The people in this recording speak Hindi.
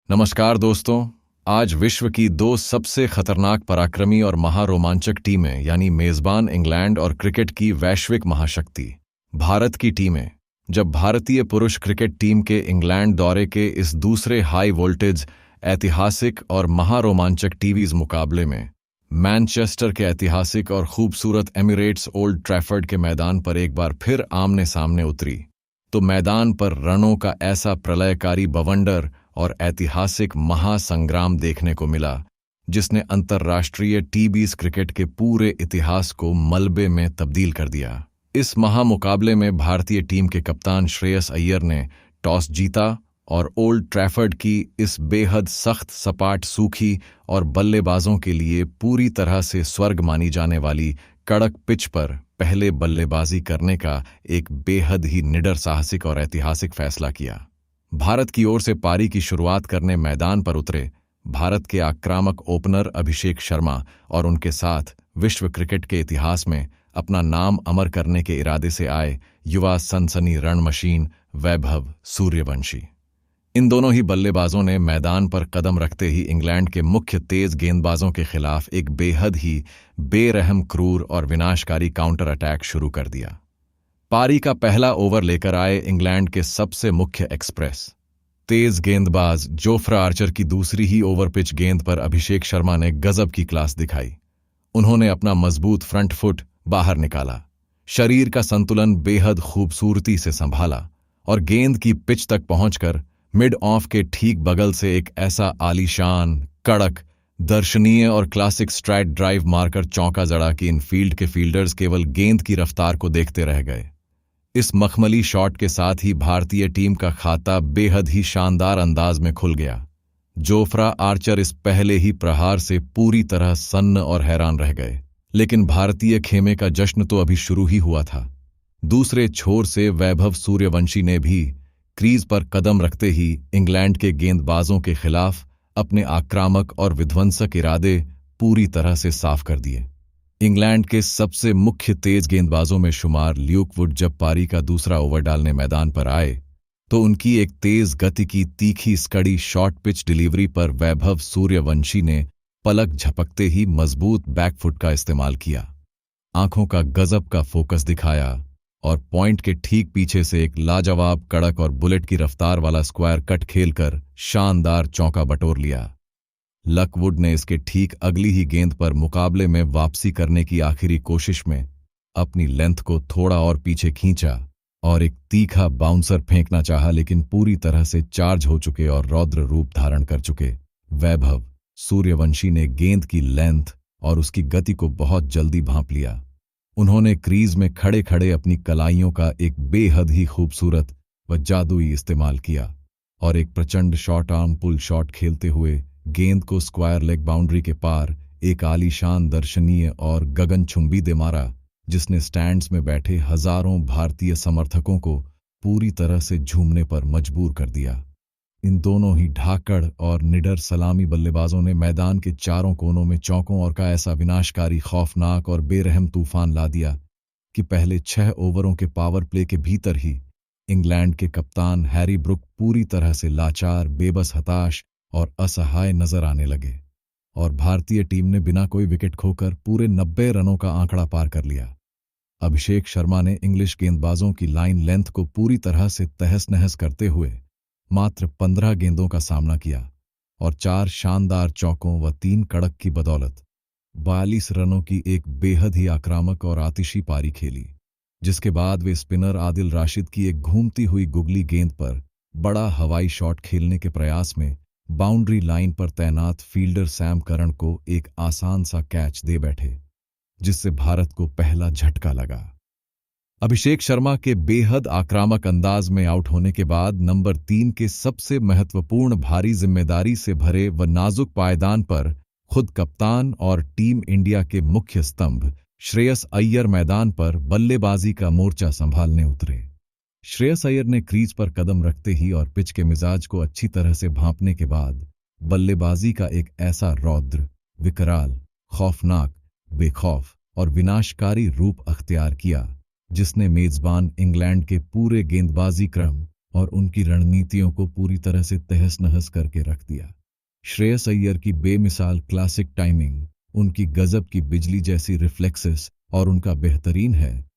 नमस्कार दोस्तों। आज विश्व की दो सबसे खतरनाक पराक्रमी और महारोमांचक टीमें यानी मेजबान इंग्लैंड और क्रिकेट की वैश्विक महाशक्ति भारत की टीमें जब भारतीय पुरुष क्रिकेट टीम के इंग्लैंड दौरे के इस दूसरे हाई वोल्टेज ऐतिहासिक और महारोमांचक टीवीज मुकाबले में मैनचेस्टर के ऐतिहासिक और खूबसूरत एमिरेट्स ओल्ड ट्रैफर्ड के मैदान पर एक बार फिर आमने सामने उतरी तो मैदान पर रणों का ऐसा प्रलयकारी बवंडर और ऐतिहासिक महासंग्राम देखने को मिला जिसने अंतर्राष्ट्रीय टी20 क्रिकेट के पूरे इतिहास को मलबे में तब्दील कर दिया। इस महामुकाबले में भारतीय टीम के कप्तान श्रेयस अय्यर ने टॉस जीता और ओल्ड ट्रैफर्ड की इस बेहद सख्त सपाट सूखी और बल्लेबाजों के लिए पूरी तरह से स्वर्ग मानी जाने वाली कड़क पिच पर पहले बल्लेबाजी करने का एक बेहद ही निडर साहसिक और ऐतिहासिक फैसला किया। भारत की ओर से पारी की शुरुआत करने मैदान पर उतरे भारत के आक्रामक ओपनर अभिषेक शर्मा और उनके साथ विश्व क्रिकेट के इतिहास में अपना नाम अमर करने के इरादे से आए युवा सनसनी रण मशीन वैभव सूर्यवंशी। इन दोनों ही बल्लेबाजों ने मैदान पर कदम रखते ही इंग्लैंड के मुख्य तेज गेंदबाजों के खिलाफ एक बेहद ही बेरहम क्रूर और विनाशकारी काउंटर अटैक शुरू कर दिया। पारी का पहला ओवर लेकर आए इंग्लैंड के सबसे मुख्य एक्सप्रेस तेज गेंदबाज जोफ्रा आर्चर की दूसरी ही ओवर पिच गेंद पर अभिषेक शर्मा ने गजब की क्लास दिखाई। उन्होंने अपना मजबूत फ्रंट फुट बाहर निकाला, शरीर का संतुलन बेहद खूबसूरती से संभाला और गेंद की पिच तक पहुंचकर मिड ऑफ के ठीक बगल से एक ऐसा आलीशान कड़क दर्शनीय और क्लासिक स्ट्राइट ड्राइव मारकर चौका जड़ा कि इन फील्ड के फील्डर्स केवल गेंद की रफ्तार को देखते रह गए। इस मखमली शॉट के साथ ही भारतीय टीम का खाता बेहद ही शानदार अंदाज में खुल गया। जोफ्रा आर्चर इस पहले ही प्रहार से पूरी तरह सन्न और हैरान रह गए, लेकिन भारतीय खेमे का जश्न तो अभी शुरू ही हुआ था। दूसरे छोर से वैभव सूर्यवंशी ने भी क्रीज पर कदम रखते ही इंग्लैंड के गेंदबाजों के खिलाफ अपने आक्रामक और विध्वंसक इरादे पूरी तरह से साफ कर दिए। इंग्लैंड के सबसे मुख्य तेज गेंदबाजों में शुमार ल्यूक वुड जब पारी का दूसरा ओवर डालने मैदान पर आए तो उनकी एक तेज गति की तीखी स्कड़ी शॉर्ट पिच डिलीवरी पर वैभव सूर्यवंशी ने पलक झपकते ही मजबूत बैकफुट का इस्तेमाल किया, आंखों का गजब का फोकस दिखाया और पॉइंट के ठीक पीछे से एक लाजवाब कड़क और बुलेट की रफ्तार वाला स्क्वायर कट खेलकर शानदार चौका बटोर लिया। लकवुड ने इसके ठीक अगली ही गेंद पर मुकाबले में वापसी करने की आखिरी कोशिश में अपनी लेंथ को थोड़ा और पीछे खींचा और एक तीखा बाउंसर फेंकना चाहा, लेकिन पूरी तरह से चार्ज हो चुके और रौद्र रूप धारण कर चुके वैभव सूर्यवंशी ने गेंद की लेंथ और उसकी गति को बहुत जल्दी भांप लिया। उन्होंने क्रीज में खड़े खड़े अपनी कलाइयों का एक बेहद ही खूबसूरत व जादुई इस्तेमाल किया और एक प्रचंड शॉर्ट आर्म पुल शॉट खेलते हुए गेंद को स्क्वायर लेग बाउंड्री के पार एक आलीशान दर्शनीय और गगनचुंबी दे मारा, जिसने स्टैंड्स में बैठे हजारों भारतीय समर्थकों को पूरी तरह से झूमने पर मजबूर कर दिया। इन दोनों ही ढाकड़ और निडर सलामी बल्लेबाजों ने मैदान के चारों कोनों में चौकों और का ऐसा विनाशकारी खौफनाक और बेरहम तूफान ला दिया कि पहले 6 ओवरों के पावर प्ले के भीतर ही इंग्लैंड के कप्तान हैरी ब्रुक पूरी तरह से लाचार, बेबस, हताश और असहाय नजर आने लगे और भारतीय टीम ने बिना कोई विकेट खोकर पूरे 90 रनों का आंकड़ा पार कर लिया। अभिषेक शर्मा ने इंग्लिश गेंदबाजों की लाइन लेंथ को पूरी तरह से तहस नहस करते हुए मात्र 15 गेंदों का सामना किया और 4 शानदार चौकों व 3 कड़क की बदौलत 42 रनों की एक बेहद ही आक्रामक और आतिशी पारी खेली, जिसके बाद वे स्पिनर आदिल राशिद की एक घूमती हुई गुगली गेंद पर बड़ा हवाई शॉट खेलने के प्रयास में बाउंड्री लाइन पर तैनात फील्डर सैम करन को एक आसान सा कैच दे बैठे, जिससे भारत को पहला झटका लगा। अभिषेक शर्मा के बेहद आक्रामक अंदाज में आउट होने के बाद नंबर 3 के सबसे महत्वपूर्ण भारी जिम्मेदारी से भरे व नाजुक पायदान पर खुद कप्तान और टीम इंडिया के मुख्य स्तंभ श्रेयस अय्यर मैदान पर बल्लेबाजी का मोर्चा संभालने उतरे। श्रेयस अय्यर ने क्रीज पर कदम रखते ही और पिच के मिजाज को अच्छी तरह से भांपने के बाद बल्लेबाजी का एक ऐसा रौद्र, विकराल, खौफनाक, बेखौफ और विनाशकारी रूप अख्तियार किया जिसने मेजबान इंग्लैंड के पूरे गेंदबाजी क्रम और उनकी रणनीतियों को पूरी तरह से तहस-नहस करके रख दिया। श्रेयस अय्यर की बेमिसाल क्लासिक टाइमिंग, उनकी गजब की बिजली जैसी रिफ्लेक्सेस और उनका बेहतरीन है